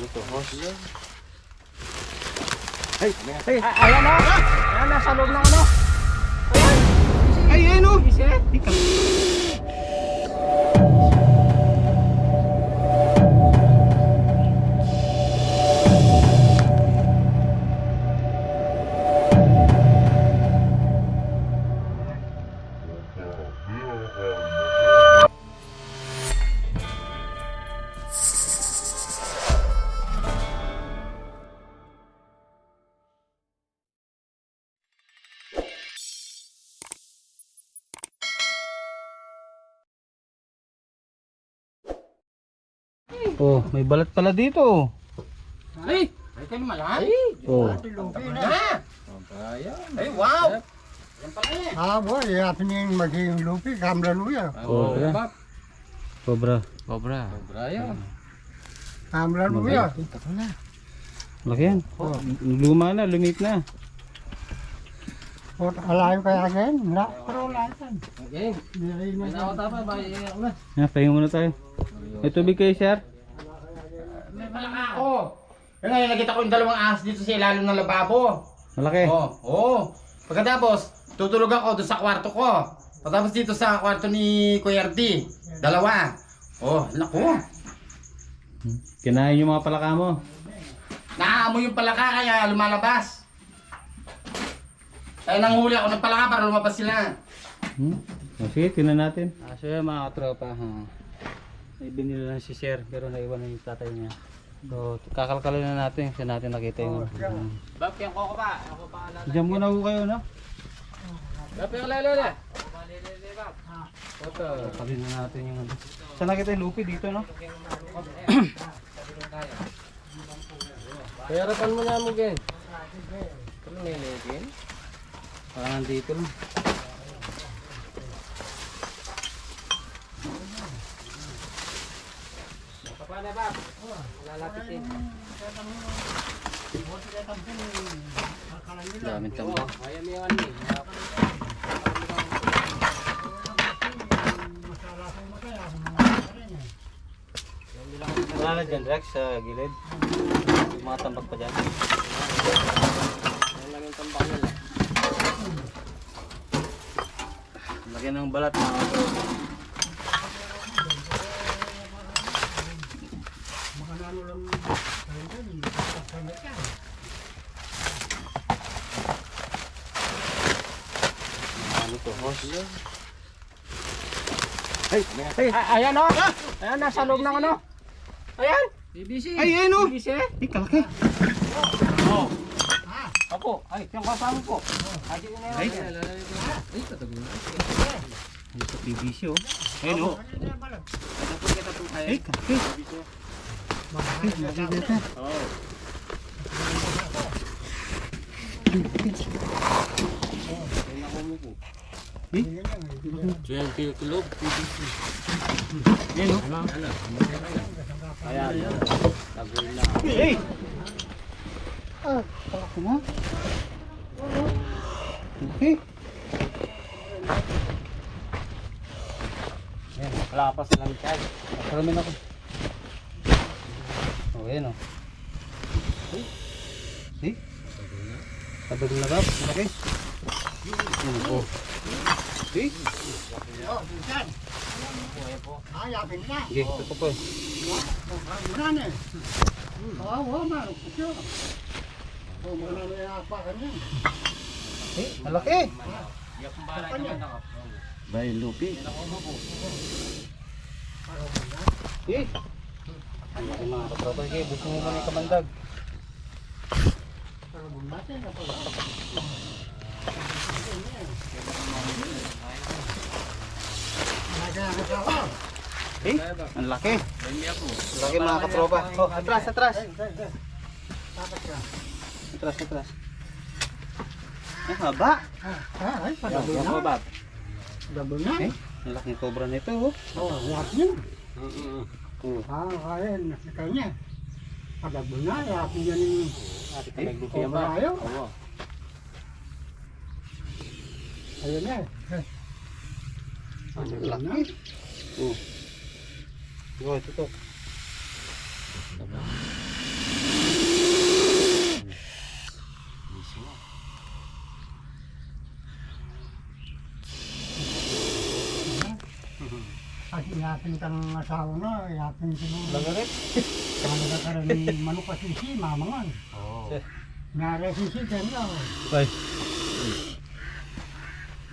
Ano to, host? Ay, ayan o. Ayan, nasa loob ng ano. Ay, ayun o! Oh, may balat pala dito. Ay kayo malaki. Oh. Ay, wow. Yan pala eh. boy, yapin yung magiging lupi, kamla luya. Oh, yeah. Cobra. Cobra yan. Kamla luya. Laki yan. Luma na, lumit na. Pot alayo kaya again, na. Pero lahat. Okay. May nakatapa ba? Yan, pahinga muna tayo. May tubig kayo, sir? May malaka ako. Yan nga, nakita ko yung dalawang ahas dito sa ilalim ng lababo. Malaki. Oo. Pagkatapos, tutulog ako doon sa kwarto ko. Pagkatapos dito sa kwarto ni Kuya RD. Dalawa. Oh, naku. Kinain yung mga palaka mo. Naaamoy yung palaka kaya lumalabas. Kaya nanghuli ako ng palaka para lumabas sila. Oh, sige, tinan natin. So yan mga katropa. May binili lang si sir pero naiwan na yung tatay niya. So kakalkalin na natin kasi natin nakita yung Bab, kaya ko pa. Ako pa alala. Diyan muna ho kayo, no? Bab, yung lala. Ito, kalin na natin yung ano. Saan nakita yung lupi dito, no? Kaya harapan mo na mo, Gen. Ano nilagin? Parang nandito lang. Paano ba? Lalapitin. Daming tambak. Ayaw mo yung ano eh. Wala na dyan, Rex, sa gilid. Mga tambak pa dyan. Yan lang yung tambak nila. Lagyan ng balat mga katropa. Ano to, host? Ayan o. Ayan, nasa loob ng ano. Ayan. BBC. Ay, ayun o! BBC. Ay, kalaki. Oh. Ako. Ay, yung kasama ko. Ay, Ay, sa PVC oh. Ayun oh. Ay, kalaki. Ay, malaki dito. Diyan kilo BBC. Ayun oh. Ayan. Tagoy na. Ay! Kalaki na. Okay. Ayan, wala pa silang tag. Paramin ako. Oh, ayun oh. Ay. Tabag na rap. Malaki. Ayun oh. Ay. Yapin na. Sige, ito po. Bunan eh. Marok ko siya. Magana na apa ka niya. Ay, malaki. Bay lupi. Eh. Ang laki mga katropa. Sige, buso mo muna yung kamandag. Eh, ang laki. Ang laki mga katropa. Oh, atras, atras. Atras, atras. Ang haba. Ay, padabol na. Padabol na. Eh, ang laking cobra nito oh. Yapin yun. Oh. Ayun, nasa kanya. Padabol na, yapin yan yung cobra ayaw. Ayun na. Ang laki. Oh. Oh, ito to. yapin kang asawa na, yapin siguro. Lagarit? Talaga ka rin manok at sisi, mamangan. Nara sisi, kanya. Bye.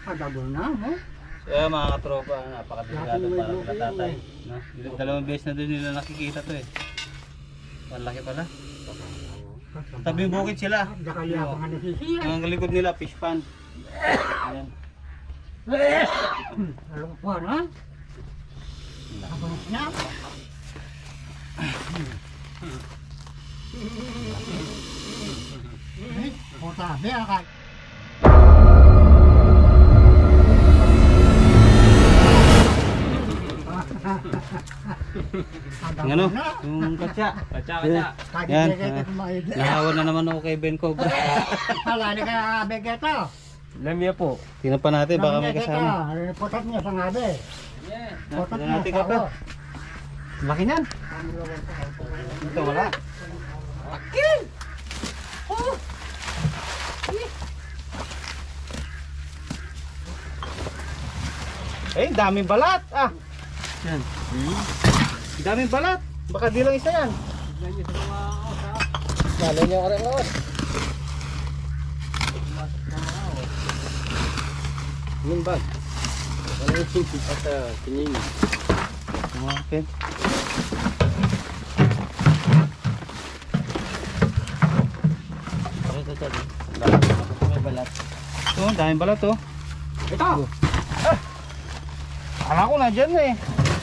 Pagabol na, no? Kaya mga katropa, napakadelikado para sa tatay. No? Dalawang beses na doon nila nakikita to eh. Malaki pala. Tabing bukid sila. Dakalyapang ka na sisi. Ang likod nila, fish pond. Ayan. Alam po, no? Abang niya. Puta, biya ka. Ang ano? Yung katsa. Yan. Yan. Nahawa na naman ako kay Ben Cobra. Hala, ni ka begeto. Lamia po. Tingnan pa natin, baka may kasama. Potat niya sa ngabe. Potat Tingnan niya natin sa ka pa. Laki niyan. Ito wala. Eh, daming balat. Ah. Yan. Daming balat. Baka di lang isa yan. Lalo niya ka rin lawas. Yung bag. Wala yung singkit at kinini. Okay. May balat. Ito, daming balat oh. Ito. Akala ko na dyan eh.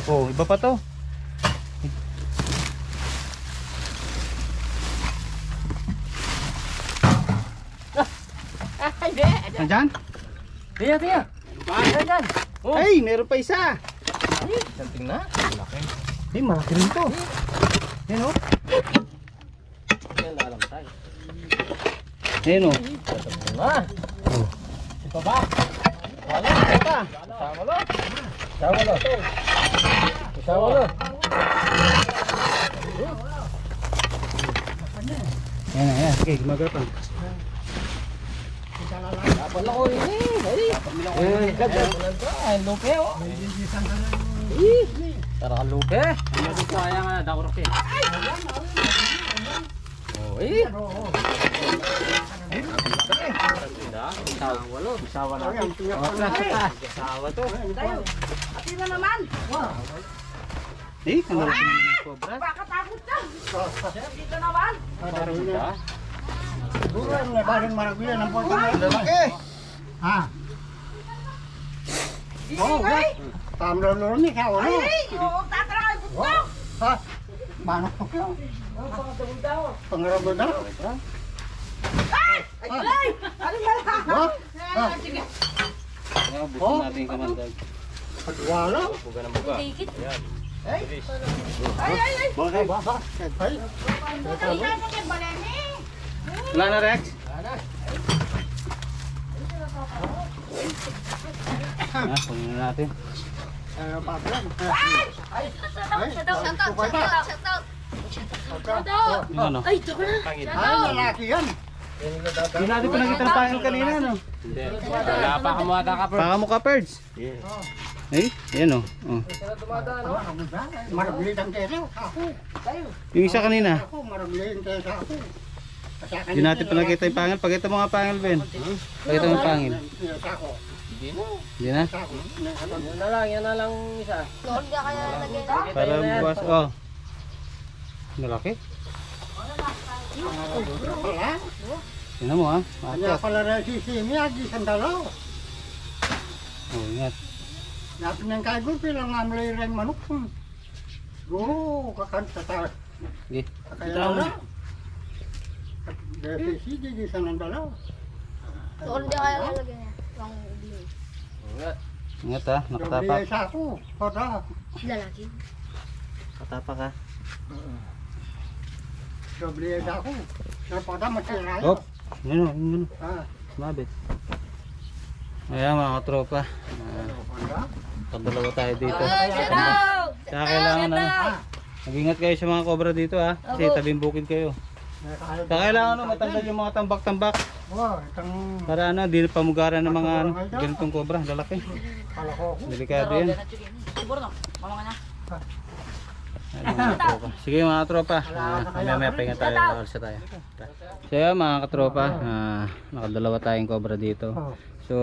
Oh, iba pa to. Nandyan? Tiya, tiya. Bakit? Ay, meron pa isa. Santing na. Laki. Eh, malaki rin to. Yan oh. Yan, alam tayo. Yan oh. Na. Ito ba? Wala, ito. Sama lo. Sama lo. Sama lo. Yan na, yan. Sige, gumagapang. Wala ko rin eh. Ay, lupe oh. Tara ka lupe. Ano dito kaya nga dakurok eh. Oh, eh. Sawa lo. Sawa natin. Sawa to. Pati na naman. Eh, ang lalaki ng cobra. Bakatakot ka. Dito naman. Siguro yung nabaling maragbilan ng puto mo. Lalaki. Ha? Oo, Ay, tamlolo ni ka, ulo. ay, oo, tatarangay putok. Ha? Manok ko kayo. Pangarap mo daw. Ay, ay, ano ba? Ha? Ha? Sige. Busin natin yung kamandag. Wala. Dikit. Ay, ay, ay. Bakit? Baka. Ay. Ay, ay, ay, balemi. Wala na, Rex? Ah, kunin na natin. Patron. Yung ano? Ay, ito na. Ay, lalaki yan. Hindi natin pa nakita ng pangil kanina, no? Wala pa kamuha ka pa. Paka mo ka, Perds. Eh, yan oh. Oh. Maragbilan ang kesa. Ako. Yung isa kanina. Ako, maragbilan ang kesa ako. Hindi natin pa nakita yung pangil. Pakita mo nga pangil, Ben. Pakita mo yung pangil. Ako. Hindi na? Ako. Yan na lang isa. Noon ka kaya nalagay na? Para buwas. Oh. Malaki. Wala. Tingnan mo ha. Kanya Makat. pala na si Simi, agi sandalo. Oh, ingat. Napin ng kagul, pilang ngamlay rin manok. Oo, kakanta sa Sige. kaya na. Dahil si Sigi, sandalo. Noon ka kaya nalagay na? Pang ubing. Ingat ha. Nakatapak. Nakatapak. Sa ako, pada. Lalaki. Nakatapak ha. Doble sa ako. Sa pada masira Hop. Ano, ano. Ah, Mabit. Ayan mga katropa. Pagdalawa tayo dito. Shout out! Kaya kailangan ano. Mag-ingat kayo sa mga cobra dito ha. Kasi tabing bukid kayo. Kaya kailangan ano, matanggal yung mga tambak-tambak. Oh, itang Para ano, di na pamugaran ng mga ano, ganitong cobra, lalaki. kalako. Delikado yan. Ayun, mga tropa. Sige mga tropa, mamaya pahinga tayo, nakalsa tayo. So yun mga katropa, nakadalawa tayong cobra dito. Oh. So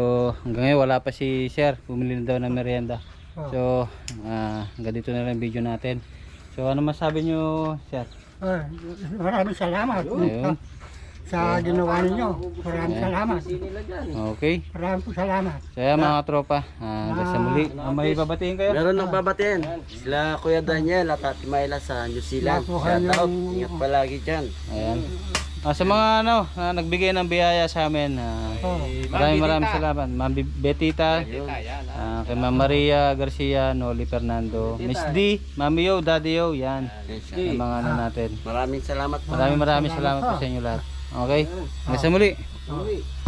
hanggang ngayon wala pa si Sir, bumili na daw ng merienda. So hanggang dito na lang yung video natin. So ano masabi nyo Sir? Maraming salamat Ayun. sa ginawa ninyo. Maraming salamat. Okay. Maraming po salamat. So yan mga tropa, hanggang sa muli. May babatiin kayo? Meron nang babatin. Sila Kuya Daniel at Ate Mayla sa New Zealand. Wala po Shout out. kayong- Ingat palagi dyan. Ayan. Sa mga ano, nagbigay ng biyaya sa amin, maraming salamat. Ma'am Betita, kay Ma'am Maria Garcia, Noli Fernando, Miss D, Mami Yo, Daddy Yo, yan. Yung mga ano natin. Maraming salamat po. Maraming salamat po sa inyo lahat. Okay? Hanggang sa muli.